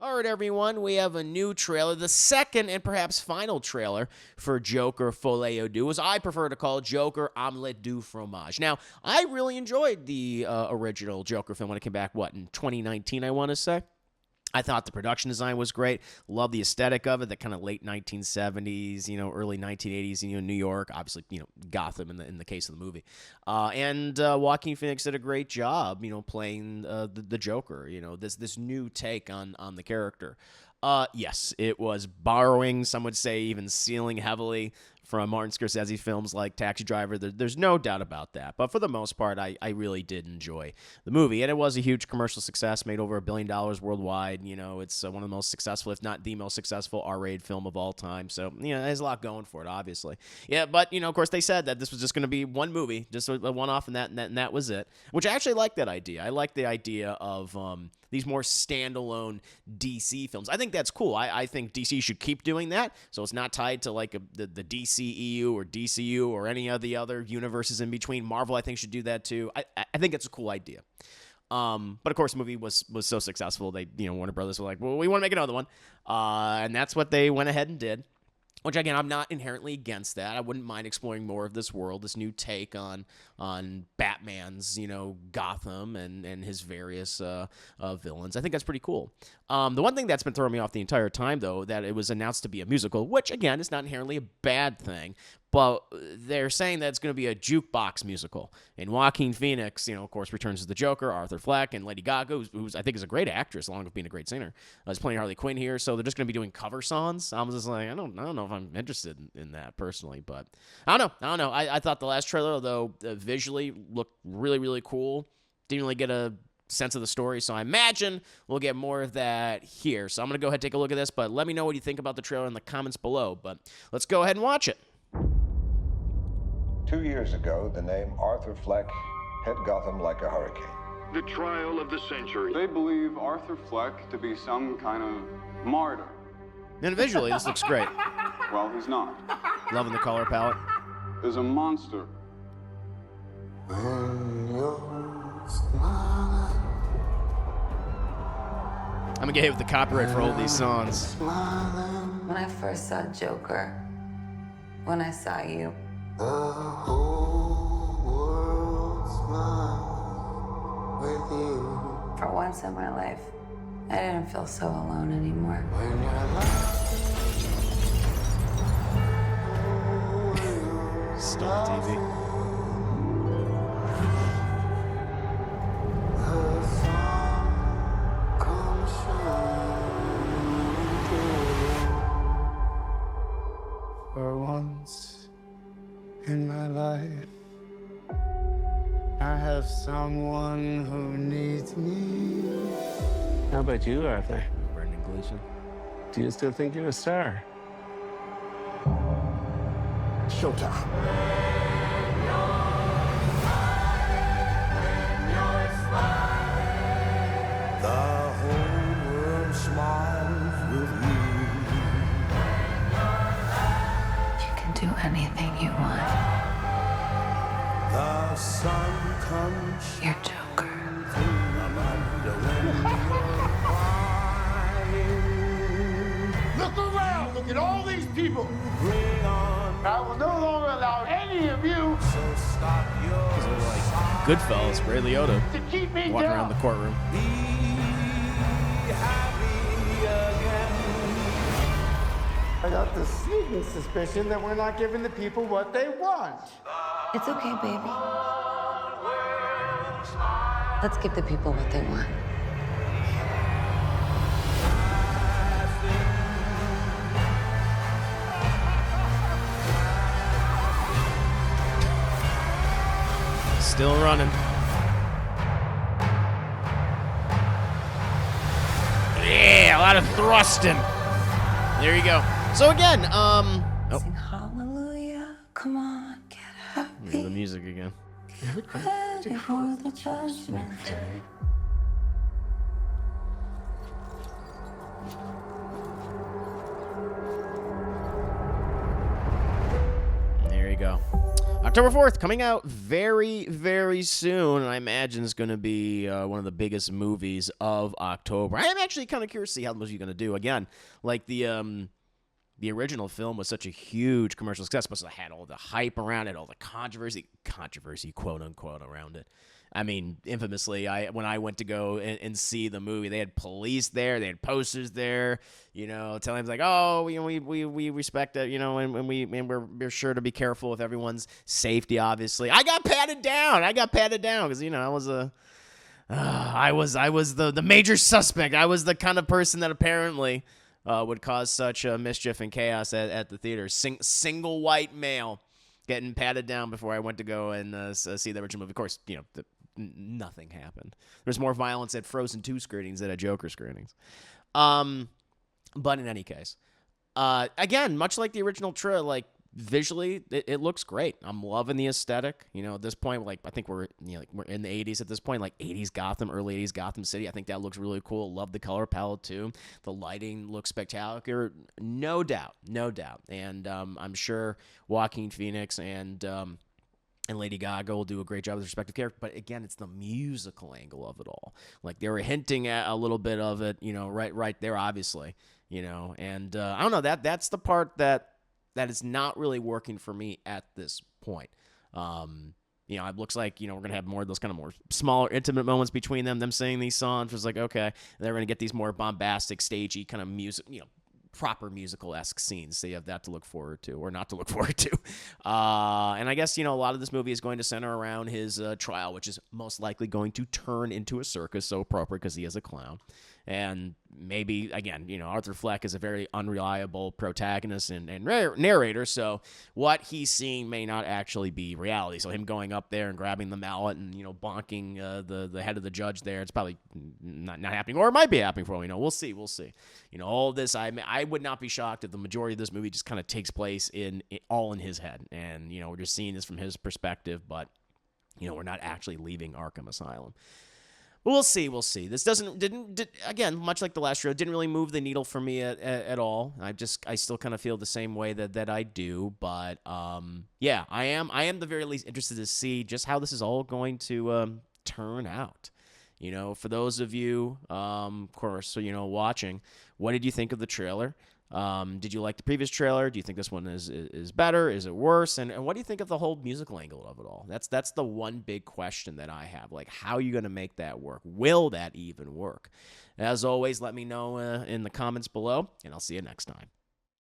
All right, everyone, we have a new trailer, the second and perhaps final trailer for Joker Folie Deux, as I prefer to call Joker Omelette du Fromage. Now, I really enjoyed the original Joker film when it came back, in 2019, I want to say. I thought the production design was great. Love the aesthetic of it, the kind of late 1970s, early 1980s, New York, obviously, Gotham in the case of the movie. And Joaquin Phoenix did a great job, playing the Joker, this new take on the character. Yes, it was borrowing, some would say even stealing heavily from Martin Scorsese films like Taxi Driver. There's no doubt about that. But for the most part, I really did enjoy the movie. And it was a huge commercial success, made over $1 billion worldwide. It's one of the most successful, if not the most successful R-rated film of all time. So, there's a lot going for it, obviously. Yeah, but, of course, they said that this was just going to be one movie, just a one-off, and that was it. Which I actually like that idea. I like the idea of these more standalone DC films. I think that's cool. I think DC should keep doing that, so it's not tied to like the DCEU or DCU or any of the other universes in between. Marvel, I think, should do that too. I think it's a cool idea. But of course, the movie was so successful, they Warner Brothers were like, well, we want to make another one, and that's what they went ahead and did. Which, again, I'm not inherently against that. I wouldn't mind exploring more of this world, this new take on Batman's, Gotham and his various villains. I think that's pretty cool. The one thing that's been throwing me off the entire time, though, that it was announced to be a musical, which, again, is not inherently a bad thing, but they're saying that it's going to be a jukebox musical. And Joaquin Phoenix, of course, returns as the Joker. Arthur Fleck and Lady Gaga, who's I think is a great actress, along with being a great singer, is playing Harley Quinn here. So they're just going to be doing cover songs. I was just like, I don't know if I'm interested in that personally, but I don't know. I thought the last trailer, though, visually looked really, really cool. Didn't really get a sense of the story, so I imagine we'll get more of that here. So I'm going to go ahead and take a look at this, but let me know what you think about the trailer in the comments below. But let's go ahead and watch it. 2 years ago, the name Arthur Fleck hit Gotham like a hurricane. The trial of the century. They believe Arthur Fleck to be some kind of martyr. And visually, this looks great. Well, he's not. Loving the color palette. There's a monster. I'm gonna get hit with the copyright for all of these songs. When I first saw Joker, when I saw you, the whole world smiles with you. for once in my life, I didn't feel so alone anymore. When you're lost, Stop TV. the sun comes shining through. For once in my life, I have someone who needs me. How about you, Arthur? Brendan Gleeson. Do you still think you're a star? Showtime. The whole world smiles with you. You can do anything you want. The sun comes You're Joker. Look around! Look at all these people! Bring on. I will no longer allow any of you So stop your These are like Goodfellas, Ray Liotta, to keep me walking down. around the courtroom. be happy again. I got the sneaking suspicion that we're not giving the people what they want. It's okay, baby. Let's give the people what they want. Still running. Yeah, a lot of thrusting. There you go. So again, Sing hallelujah. Come on, get happy. the music again. Ready for the judgment day. There you go. October 4th, coming out very, very soon. I imagine it's going to be one of the biggest movies of October. I am actually kind of curious to see how the movie's going to do. Again, like the original film was such a huge commercial success, but it had all the hype around it, all the controversy, quote unquote, around it. I mean, infamously, when I went to go and see the movie, they had police there, they had posters there, telling them like, oh, we respect it, and we're sure to be careful with everyone's safety. Obviously, I got patted down because I was the major suspect. I was the kind of person that apparently would cause such mischief and chaos at the theater. Single white male getting patted down before I went to go and see the original movie. Of course, nothing happened. There's more violence at Frozen 2 screenings than at Joker screenings. But in any case, again, much like the original trailer, like visually, it looks great. I'm loving the aesthetic. At this point, like I think we're in the 80s at this point, like 80s Gotham, early 80s Gotham City. I think that looks really cool. Love the color palette too. The lighting looks spectacular, no doubt. And I'm sure Joaquin Phoenix and Lady Gaga will do a great job with respective character. But again, it's the musical angle of it all. Like they were hinting at a little bit of it, right there, obviously, And I don't know, that's the part that is not really working for me at this point. It looks like, we're going to have more of those kind of more smaller, intimate moments between them singing these songs. It's like, okay, and they're going to get these more bombastic, stagey kind of music, proper musical-esque scenes. So you have that to look forward to, or not to look forward to. And I guess, a lot of this movie is going to center around his trial, which is most likely going to turn into a circus, so appropriate because he is a clown. And maybe, again, Arthur Fleck is a very unreliable protagonist and narrator, so what he's seeing may not actually be reality. So him going up there and grabbing the mallet and, bonking the head of the judge there, it's probably not happening, or it might be happening for all we know. We'll see. All this, I would not be shocked if the majority of this movie just kind of takes place all in his head. And, we're just seeing this from his perspective, but, we're not actually leaving Arkham Asylum. We'll see. This didn't again, much like the last show, didn't really move the needle for me at all. I still kind of feel the same way that I do. But yeah, I am the very least interested to see just how this is all going to turn out. For those of you, of course, watching, what did you think of the trailer? Did you like the previous trailer? Do you think this one is better? Is it worse? And what do you think of the whole musical angle of it all? That's the one big question that I have. Like, how are you going to make that work? Will that even work? As always, let me know in the comments below, and I'll see you next time.